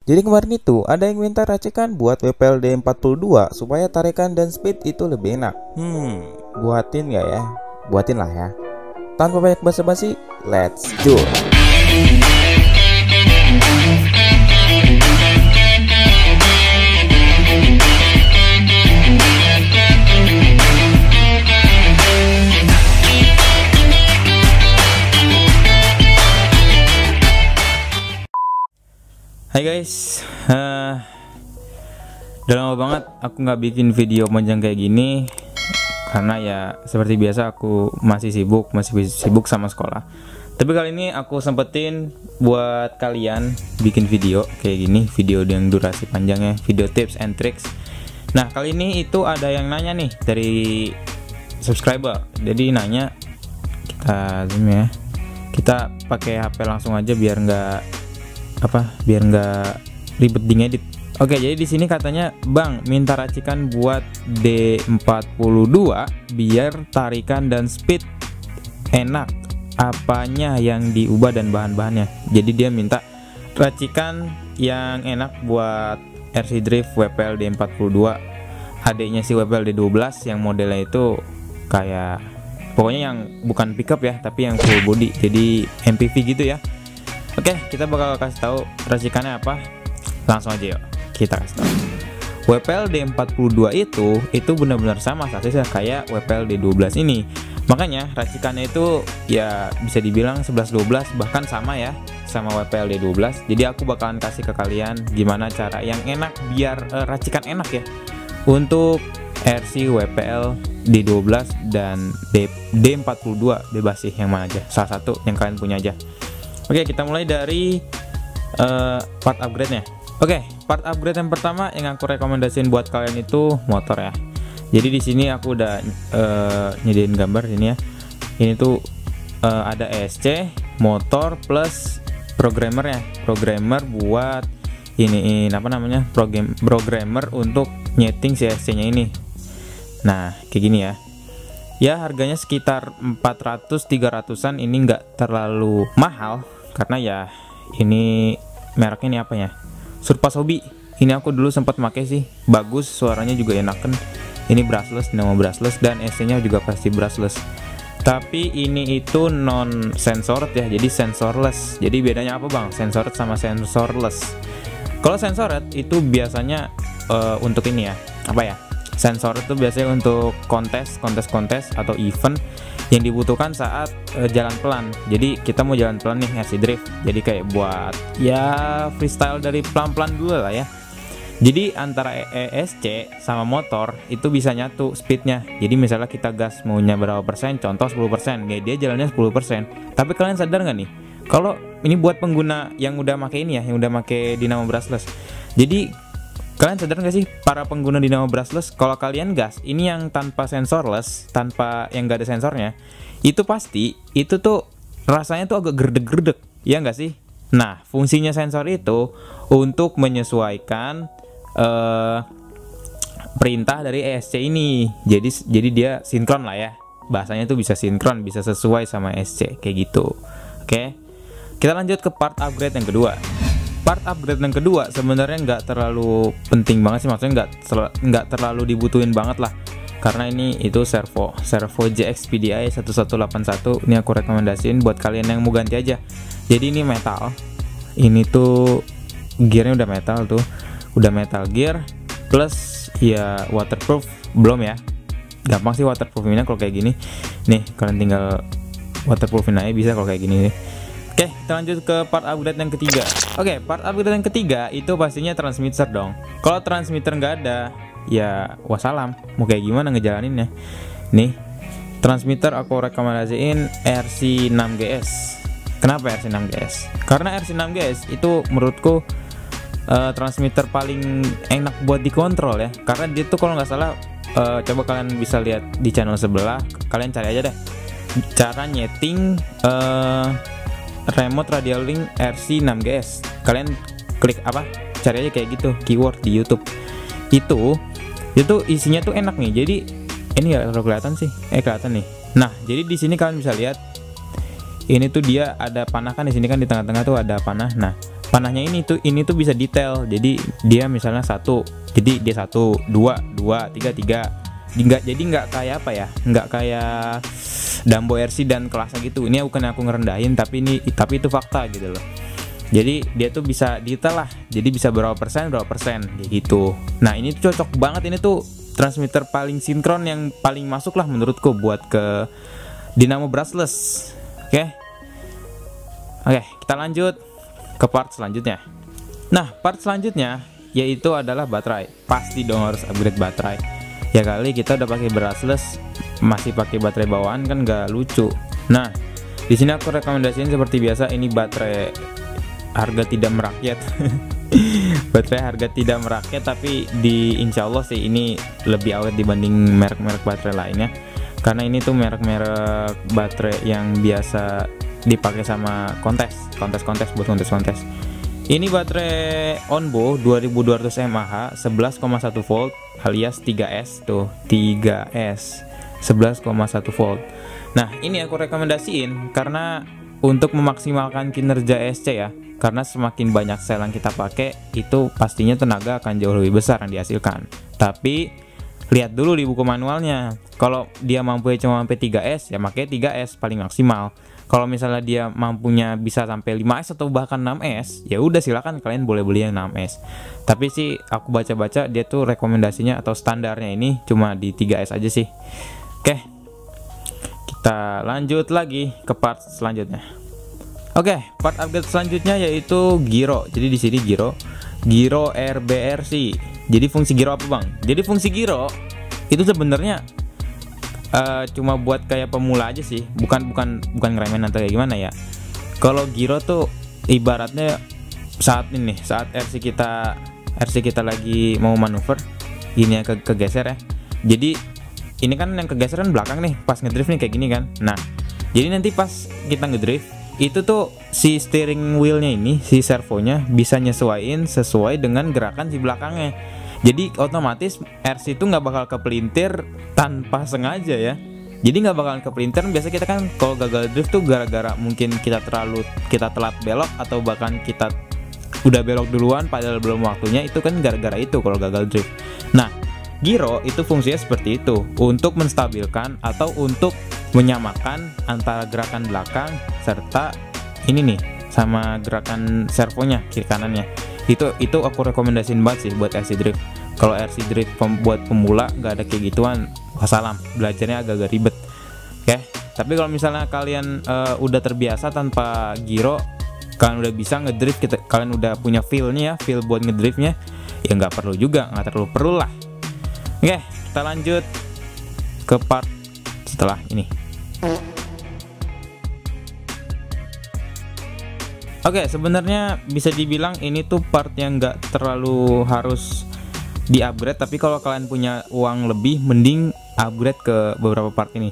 Jadi kemarin itu ada yang minta racikan buat WPLD 42 supaya tarikan dan speed itu lebih enak. Buatin nggak ya? Buatin lah ya. Tanpa banyak basa-basi, let's do it. Hai guys, udah lama banget aku nggak bikin video panjang kayak gini karena ya seperti biasa aku masih sibuk sama sekolah. Tapi kali ini aku sempetin buat kalian bikin video kayak gini, video yang durasi panjangnya, video tips and tricks. Nah kali ini itu ada yang nanya nih dari subscriber, jadi nanya, kita zoom ya, kita pakai HP langsung aja biar nggak ribet di ngedit. Oke, jadi di sini katanya, "Bang, minta racikan buat D42 biar tarikan dan speed enak. Apanya yang diubah dan bahan-bahannya?" Jadi dia minta racikan yang enak buat RC Drift WPL D42. HD-nya si WPL D12 yang modelnya itu kayak pokoknya yang bukan pickup ya, tapi yang full body. Jadi MPV gitu ya. Oke, kita bakal kasih tahu racikannya apa. Langsung aja yuk, kita kasih tahu. WPL D42 itu benar-benar sama sasisnya kayak WPL D12 ini. Makanya racikannya itu ya bisa dibilang 11-12, bahkan sama ya sama WPL D12. Jadi aku bakalan kasih ke kalian gimana cara yang enak biar racikan enak ya untuk RC WPL D12 dan D42, bebas sih yang mana aja, salah satu yang kalian punya aja. Oke, kita mulai dari part upgrade-nya. Oke, part upgrade yang pertama yang aku rekomendasiin buat kalian itu motor ya. Jadi di sini aku udah nyediain gambar ini ya. Ini tuh ada ESC, motor plus programmer ya. Programmer buat ini apa namanya? Programmer untuk nyeting si ESC-nya ini. Nah, kayak gini ya. Ya harganya sekitar 400-300an, ini nggak terlalu mahal karena ya ini mereknya ini apa ya, Surpass Hobby. Ini aku dulu sempat pakai sih, bagus, suaranya juga enakan. Ini brushless, nama brushless, dan EC nya juga pasti brushless. Tapi ini itu non sensored ya, jadi sensorless. Jadi bedanya apa bang, sensored sama sensorless? Kalau sensored itu biasanya untuk ini ya, apa ya, sensor itu biasanya untuk kontes atau event yang dibutuhkan saat jalan pelan. Jadi kita mau jalan pelan nih RC Drift, jadi kayak buat ya freestyle dari pelan-pelan dulu lah ya. Jadi antara ESC sama motor itu bisa nyatu speednya. Jadi misalnya kita gas maunya berapa persen, contoh 10%, kayak dia jalannya 10%. Tapi kalian sadar nggak nih, kalau ini buat pengguna yang udah make ini ya, yang udah make Dynamo brushless. Jadi kalian sadar nggak sih para pengguna Dynamo brushless, kalau kalian gas ini yang tanpa sensorless, tanpa yang gak ada sensornya, itu pasti itu tuh rasanya tuh agak gerdeg-gerdeg, ya nggak sih? Nah, fungsinya sensor itu untuk menyesuaikan perintah dari ESC ini. Jadi dia sinkron lah ya. Bahasanya tuh bisa sinkron, bisa sesuai sama ESC kayak gitu. Oke. Kita lanjut ke part upgrade yang kedua. Part upgrade yang kedua sebenarnya nggak terlalu penting banget sih, maksudnya nggak terlalu dibutuhin banget lah, karena ini itu servo JX PDI 1181. Ini aku rekomendasiin buat kalian yang mau ganti aja. Jadi ini metal, ini tuh gearnya udah metal tuh, udah metal gear plus ya waterproof belum ya. Gampang sih waterproofinnya kalau kayak gini nih, kalian tinggal waterproofin aja bisa kalau kayak gini nih. Oke, kita lanjut ke part upgrade yang ketiga. Oke, part upgrade yang ketiga itu pastinya transmitter dong. Kalau transmitter nggak ada, ya wassalam. Mau kayak gimana ngejalaninnya? Nih, transmitter aku rekomendasiin RC6GS. Kenapa RC6GS? Karena RC6GS itu menurutku transmitter paling enak buat dikontrol ya. Karena dia tuh kalau nggak salah, coba kalian bisa lihat di channel sebelah, kalian cari aja deh cara nyeting remote radial link RC6GS. Kalian klik apa, cari aja kayak gitu keyword di YouTube. Itu isinya tuh enak nih. Jadi ini ya, kalau kelihatan sih kelihatan nih. Nah, jadi di sini kalian bisa lihat ini tuh dia ada panah kan, di sini kan di tengah-tengah tuh ada panah. Nah, panahnya ini tuh bisa detail. Jadi dia misalnya 1, jadi dia 1, 2, 2, 3, 3. Jadi nggak kayak apa ya, nggak kayak Dambo RC dan kelasnya gitu. Ini bukan aku ngerendahin, tapi itu fakta gitu loh. Jadi dia tuh bisa detail lah, jadi bisa berapa persen kayak gitu. Nah ini tuh cocok banget, ini tuh transmitter paling sinkron yang paling masuk lah menurutku buat ke Dynamo brushless. Oke, kita lanjut ke part selanjutnya. Nah, part selanjutnya yaitu adalah baterai. Pasti dong harus upgrade baterai. Ya kali kita udah pakai brushless, masih pakai baterai bawaan kan nggak lucu. Nah, di sini aku rekomendasiin seperti biasa, ini baterai harga tidak merakyat. Baterai harga tidak merakyat, tapi insya Allah sih ini lebih awet dibanding merek-merek baterai lainnya. Karena ini tuh merek-merek baterai yang biasa dipakai sama kontes buat kontes. Ini baterai Onbo 2200 mAh 11,1 volt alias 3S tuh, 3S 11,1 volt. Nah, ini aku rekomendasiin karena untuk memaksimalkan kinerja ESC ya. Karena semakin banyak sel yang kita pakai, itu pastinya tenaga akan jauh lebih besar yang dihasilkan. Tapi lihat dulu di buku manualnya. Kalau dia mampu cuma sampai 3S, ya pakai 3S paling maksimal. Kalau misalnya dia mampunya bisa sampai 5S atau bahkan 6S, ya udah silakan kalian boleh beli yang 6S. Tapi sih aku baca-baca dia tuh rekomendasinya atau standarnya ini cuma di 3S aja sih. Oke. Kita lanjut lagi ke part selanjutnya. Oke, part upgrade selanjutnya yaitu gyro. Jadi di sini gyro RBRC. Jadi fungsi gyro apa, Bang? Jadi fungsi gyro itu sebenarnya cuma buat kayak pemula aja sih, bukan ngeremehin atau kayak gimana ya. Kalau gyro tuh ibaratnya saat RC kita lagi mau manuver, ini yang kegeser ya. Jadi ini kan yang kegeser kan belakang nih, pas ngedrift nih kayak gini kan. Nah, jadi nanti pas kita ngedrift itu tuh si steering wheelnya ini, si servonya bisa nyesuaiin sesuai dengan gerakan si belakangnya. Jadi otomatis RC itu nggak bakal kepelintir tanpa sengaja ya. Jadi nggak bakal kepelintir. Biasa kita kan kalau gagal drift tuh gara-gara mungkin kita telat belok, atau bahkan kita udah belok duluan padahal belum waktunya. Itu kan gara-gara itu kalau gagal drift. Nah, gyro itu fungsinya seperti itu, untuk menstabilkan atau untuk menyamakan antara gerakan belakang serta ini nih sama gerakan servonya kiri kanannya. Itu aku rekomendasiin banget sih buat RC drift. Kalau RC drift buat pemula nggak ada kayak gituan, wassalam, belajarnya agak-agak ribet. Oke, tapi kalau misalnya kalian udah terbiasa tanpa gyro, kalian udah bisa ngedrift, kalian udah punya feel buat ngedriftnya, ya nggak perlu juga, nggak terlalu perlu lah. Oke, kita lanjut ke part setelah ini. Oke, sebenarnya bisa dibilang ini tuh part yang nggak terlalu harus di-upgrade, tapi kalau kalian punya uang lebih, mending upgrade ke beberapa part ini.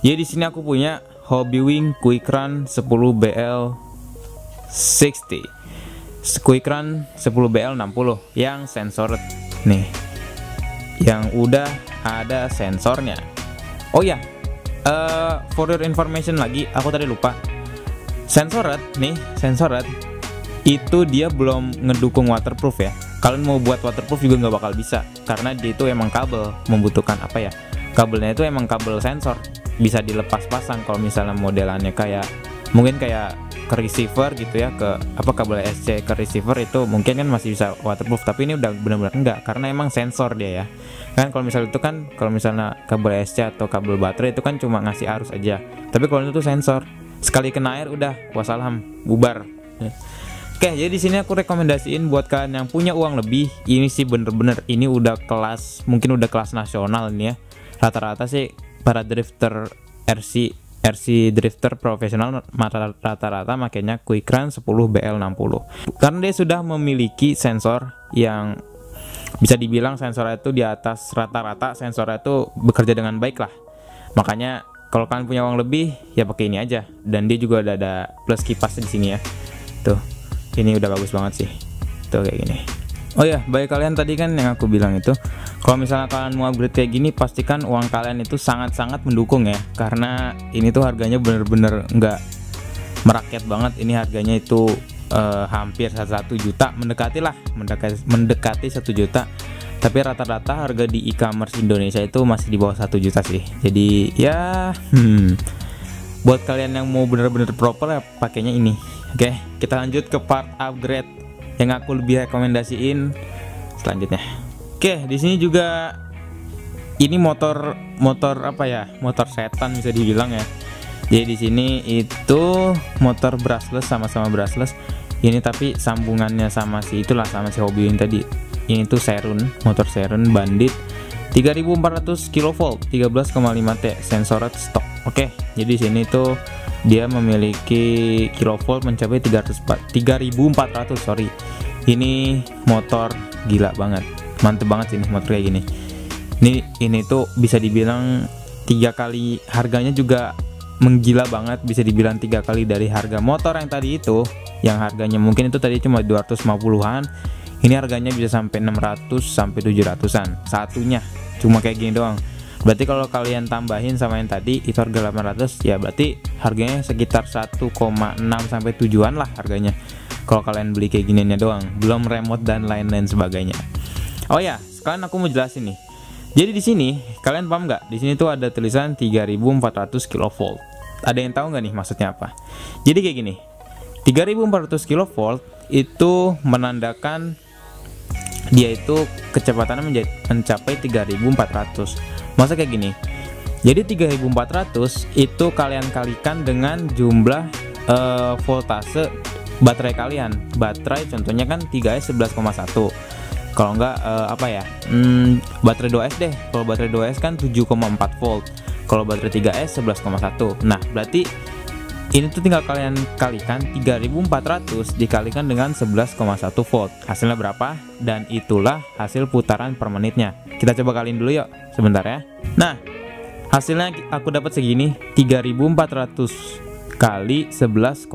Jadi di sini aku punya Hobbywing Quick Run 10BL60, Quick Run 10BL60 yang sensored nih, yang udah ada sensornya. Oh ya, for your information lagi, aku tadi lupa. Sensored itu dia belum ngedukung waterproof ya. Kalian mau buat waterproof juga nggak bakal bisa, karena dia itu emang kabel, membutuhkan apa ya, kabelnya itu emang kabel sensor, bisa dilepas pasang. Kalau misalnya modelannya kayak mungkin kayak ke receiver gitu ya, ke apa, kabel SC ke receiver itu mungkin kan masih bisa waterproof, tapi ini udah benar-benar enggak, karena emang sensor dia ya kan. Kalau misalnya itu kan, kalau misalnya kabel SC atau kabel baterai itu kan cuma ngasih arus aja, tapi kalau itu tuh sensor, sekali kena air udah wassalam, bubar. Oke, jadi di sini aku rekomendasiin buat kalian yang punya uang lebih, ini sih bener-bener ini udah kelas, mungkin udah kelas nasional ini ya. Rata-rata sih para drifter RC drifter profesional rata-rata makanya Quick Run 10BL60, karena dia sudah memiliki sensor yang bisa dibilang sensornya itu di atas rata-rata, sensornya itu bekerja dengan baik lah. Makanya kalau kalian punya uang lebih ya pakai ini aja, dan dia juga ada plus kipas di sini ya. Tuh, ini udah bagus banget sih. Tuh kayak gini. Oh ya, bagi kalian tadi kan yang aku bilang itu, kalau misalnya kalian mau upgrade kayak gini, pastikan uang kalian itu sangat-sangat mendukung ya, karena ini tuh harganya bener-bener nggak merakyat banget. Ini harganya itu hampir 1 juta, mendekati 1 juta. Tapi rata-rata harga di e-commerce Indonesia itu masih di bawah 1 juta sih. Jadi ya buat kalian yang mau bener-bener proper ya pakainya ini. Oke, kita lanjut ke part upgrade yang aku lebih rekomendasiin selanjutnya. Oke, di sini juga ini motor apa ya? Motor setan bisa dibilang ya. Jadi di sini itu motor brushless, sama-sama brushless. Ini tapi sambungannya sama si itulah, sama si Hobby yang tadi. Ini tuh Serun, motor Serun Bandit 3400 kV 13,5T sensored stock. Oke, jadi sini tuh dia memiliki kilovolt mencapai 3400. Sorry. Ini motor gila banget. Mantep banget sih ini motor kayak gini. Ini tuh bisa dibilang 3 kali harganya juga menggila banget, bisa dibilang 3 kali dari harga motor yang tadi itu, yang harganya mungkin itu tadi cuma 250-an. Ini harganya bisa sampai 600 sampai 700-an satunya, cuma kayak gini doang. Berarti kalau kalian tambahin sama yang tadi itu harga 800, ya berarti harganya sekitar 1,6 sampai 7-an lah harganya. Kalau kalian beli kayak gininya doang, belum remote dan lain-lain sebagainya. Oh ya, sekarang aku mau jelasin nih. Jadi di sini kalian paham nggak? Di sini tuh ada tulisan 3400 kV. Ada yang tahu nggak nih maksudnya apa? Jadi kayak gini, 3400 kV itu menandakan dia itu kecepatannya mencapai 3400. Masa kayak gini? Jadi 3400 itu kalian kalikan dengan jumlah voltase baterai kalian. Baterai contohnya kan 3S 11,1. Kalau enggak apa ya? Baterai 2S deh. Kalau baterai 2S kan 7,4 volt. Kalau baterai 3S 11,1. Nah, berarti ini tuh tinggal kalian kalikan 3400 dikalikan dengan 11,1 volt. Hasilnya berapa? Dan itulah hasil putaran per menitnya. Kita coba kaliin dulu yuk, sebentar ya. Nah, hasilnya aku dapat segini, 3400 kali 11,1.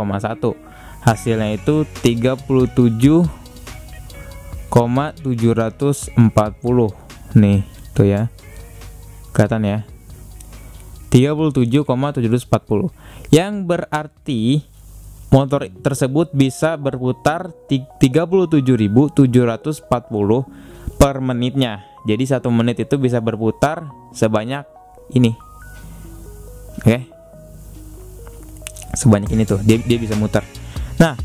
Hasilnya itu 37,740. Nih, tuh ya. Kelihatan ya. 37,740, yang berarti motor tersebut bisa berputar 37.740 per menitnya. Jadi 1 menit itu bisa berputar sebanyak ini. Oke, sebanyak ini tuh dia bisa muter. Nah,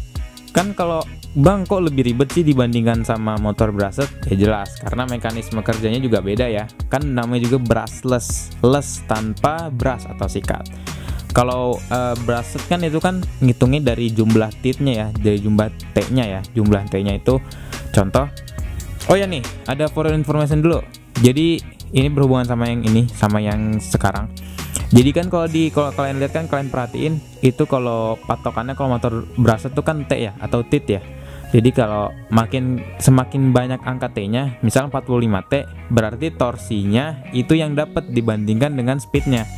kan kalau Bang kok lebih ribet sih dibandingkan sama motor brushless? Ya jelas, karena mekanisme kerjanya juga beda ya. Kan namanya juga brushless, less tanpa brush atau sikat. Kalau brushless kan itu kan ngitungnya dari jumlah titnya ya, dari jumlah T-nya ya. Jumlah T-nya itu contoh. Oh ya nih, ada for information dulu. Jadi ini berhubungan sama yang ini, sama yang sekarang. Jadi kan kalau kalian lihat kan, kalian perhatiin itu kalau patokannya kalau motor brushless itu kan T ya atau tit ya. Jadi kalau semakin banyak angka T-nya, misal 45 T, berarti torsinya itu yang dapat dibandingkan dengan speednya.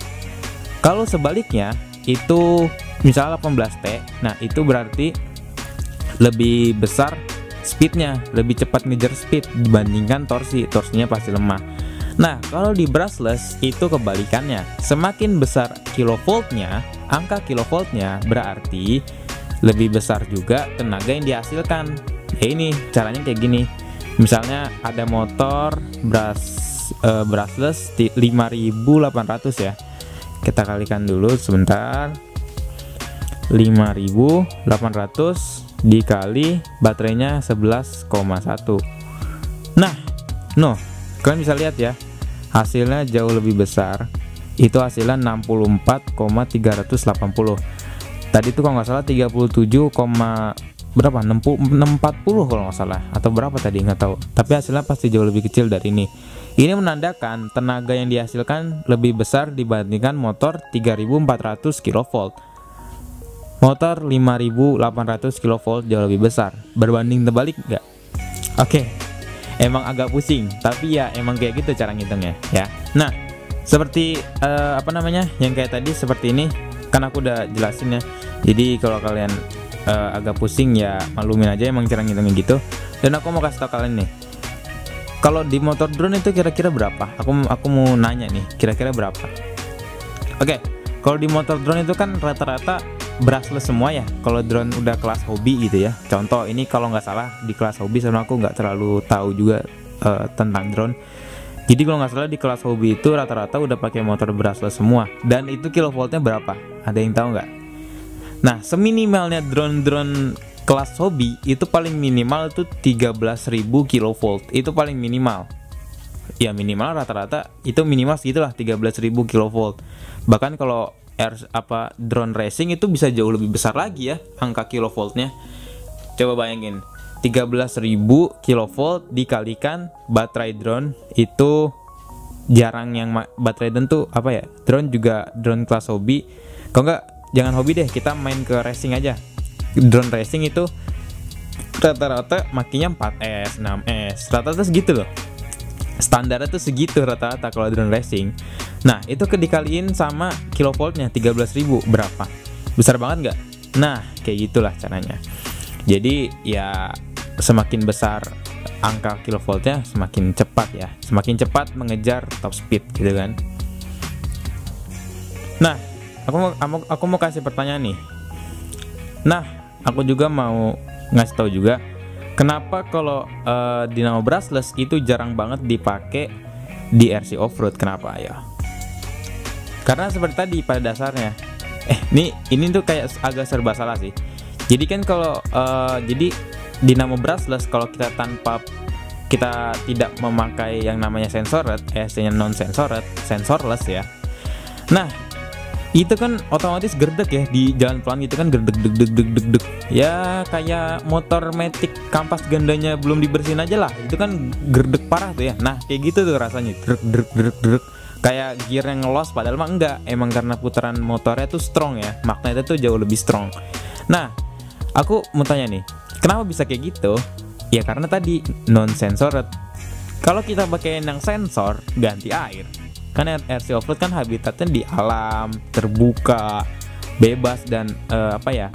Kalau sebaliknya itu misal 18 T, nah itu berarti lebih besar speednya, lebih cepat ngejar speed dibandingkan torsinya pasti lemah. Nah, kalau di brushless itu kebalikannya, semakin besar kilovoltnya, angka kilovoltnya berarti lebih besar juga tenaga yang dihasilkan. Ya ini caranya kayak gini. Misalnya ada motor brushless 5.800 ya. Kita kalikan dulu sebentar. 5.800 dikali baterainya 11,1. Nah, kalian bisa lihat ya, hasilnya jauh lebih besar. Itu hasilnya 64,380. Tadi itu kalau nggak salah 37, berapa? 640 kalau nggak salah, atau berapa tadi nggak tahu. Tapi hasilnya pasti jauh lebih kecil dari ini. Ini menandakan tenaga yang dihasilkan lebih besar dibandingkan motor 3400 kV. Motor 5800 kV jauh lebih besar. Berbanding terbalik nggak? Oke. Emang agak pusing, tapi ya emang kayak gitu cara ngitungnya ya. Nah, seperti yang kayak tadi seperti ini. Kan aku udah jelasin ya. Jadi kalau kalian agak pusing ya maklumin aja, emang cara ngitungnya gitu. Dan aku mau kasih tau kalian nih, kalau di motor drone itu kira-kira berapa? Aku mau nanya nih, kira-kira berapa? Oke, kalau di motor drone itu kan rata-rata brushless semua ya kalau drone udah kelas hobi gitu ya. Contoh ini kalau nggak salah di kelas hobi, soalnya aku nggak terlalu tahu juga tentang drone. Jadi kalau nggak salah di kelas hobi itu rata-rata udah pakai motor brushless semua. Dan itu kilovoltnya berapa? Ada yang tahu nggak? Nah, seminimalnya drone kelas hobi itu paling minimal itu 13.000 kilovolt. Itu paling minimal. Ya minimal rata-rata itu minimal segitulah 13.000 kilovolt. Bahkan kalau drone racing itu bisa jauh lebih besar lagi ya angka kilovoltnya. Coba bayangin 13.000 kilovolt dikalikan baterai drone, itu jarang yang baterai drone tuh apa ya, drone juga drone kelas hobi. Kalau nggak jangan hobi deh, kita main ke racing aja. Drone racing itu rata-rata makinya 4S 6S, rata-rata segitu loh, standarnya tuh segitu rata-rata kalau drone racing. Nah itu dikaliin sama kilovoltnya 13.000 berapa, besar banget nggak? Nah kayak gitulah caranya. Jadi ya semakin besar angka kilovoltnya semakin cepat ya, semakin cepat mengejar top speed gitu kan. Nah aku mau kasih pertanyaan nih. Nah aku juga mau ngasih tahu juga kenapa kalau dinamo brushless itu jarang banget dipakai di RC Offroad. Kenapa ya? Karena seperti tadi pada dasarnya ini tuh kayak agak serba salah sih. Jadi kan kalau jadi dinamo brushless kalau kita tidak memakai yang namanya sensored, nya non sensorless ya. Nah itu kan otomatis gerdek ya di jalan pelan gitu kan, gerdek deg ya kayak motor Matic kampas gandanya belum dibersihin aja lah, itu kan gerdek parah tuh ya. Nah kayak gitu tuh rasanya, drek kayak gear yang ngelos, padahal mah enggak, emang karena putaran motornya tuh strong ya, magnetnya tuh jauh lebih strong. Nah aku mau tanya nih, kenapa bisa kayak gitu? Ya karena tadi non sensored. Kalau kita pakai yang sensor, ganti air. Kan RC Offroad kan habitatnya di alam, terbuka, bebas dan ya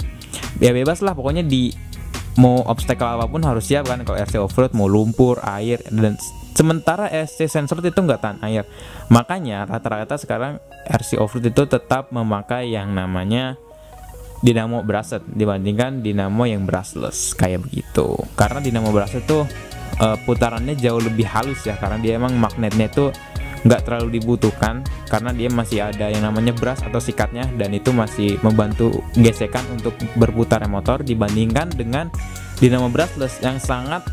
bebas lah pokoknya, di mau obstacle apapun harus siap kan kalau RC Offroad, mau lumpur, air, dan sementara RC sensor itu nggak tahan air. Makanya rata-rata sekarang RC Offroad itu tetap memakai yang namanya dinamo brushed dibandingkan dinamo yang brushless kayak begitu. Karena dinamo brushed tuh putarannya jauh lebih halus ya, karena dia emang magnetnya tuh nggak terlalu dibutuhkan karena dia masih ada yang namanya brush atau sikatnya, dan itu masih membantu gesekan untuk berputarnya motor dibandingkan dengan dinamo brushless yang sangat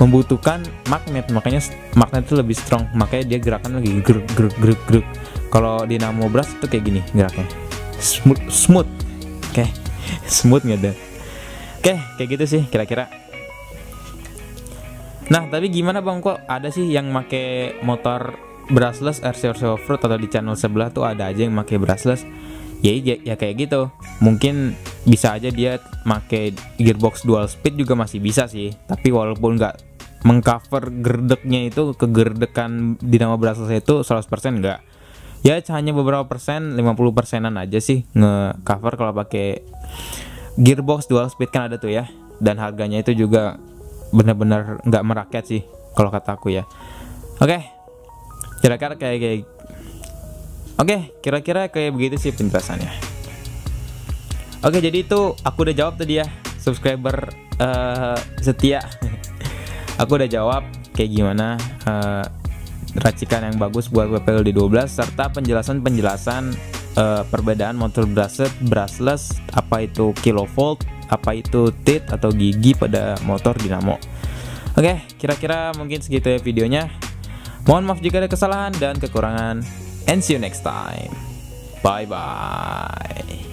membutuhkan magnet. Makanya magnet itu lebih strong, makanya dia gerakan lagi grek. Kalau dinamo brush itu kayak gini geraknya, smooth. Oke. Smooth nggak ada. Oke, kayak gitu sih kira-kira. Nah tapi gimana bang, kok ada sih yang make motor brushless RC Offroad, atau di channel sebelah tuh ada aja yang make brushless? Ya kayak gitu. Mungkin bisa aja dia make gearbox dual speed juga masih bisa sih, tapi walaupun nggak mengcover gerdeknya itu, kegerdekan dinamo brushless itu 100% enggak. Ya hanya beberapa persen, 50%-an aja sih nge-cover kalau pakai gearbox dual speed kan ada tuh ya. Dan harganya itu juga benar-benar nggak merakyat sih kalau kata aku ya. Oke, kira-kira kayak begitu sih penjelasannya. Oke, jadi itu aku udah jawab tadi ya, subscriber setia. Aku udah jawab kayak gimana racikan yang bagus buat WPLD 12 serta penjelasan perbedaan motor brushless, apa itu kilovolt, apa itu tit atau gigi pada motor dinamo. Oke, kira-kira mungkin segitu ya videonya. Mohon maaf jika ada kesalahan dan kekurangan, and see you next time. Bye bye.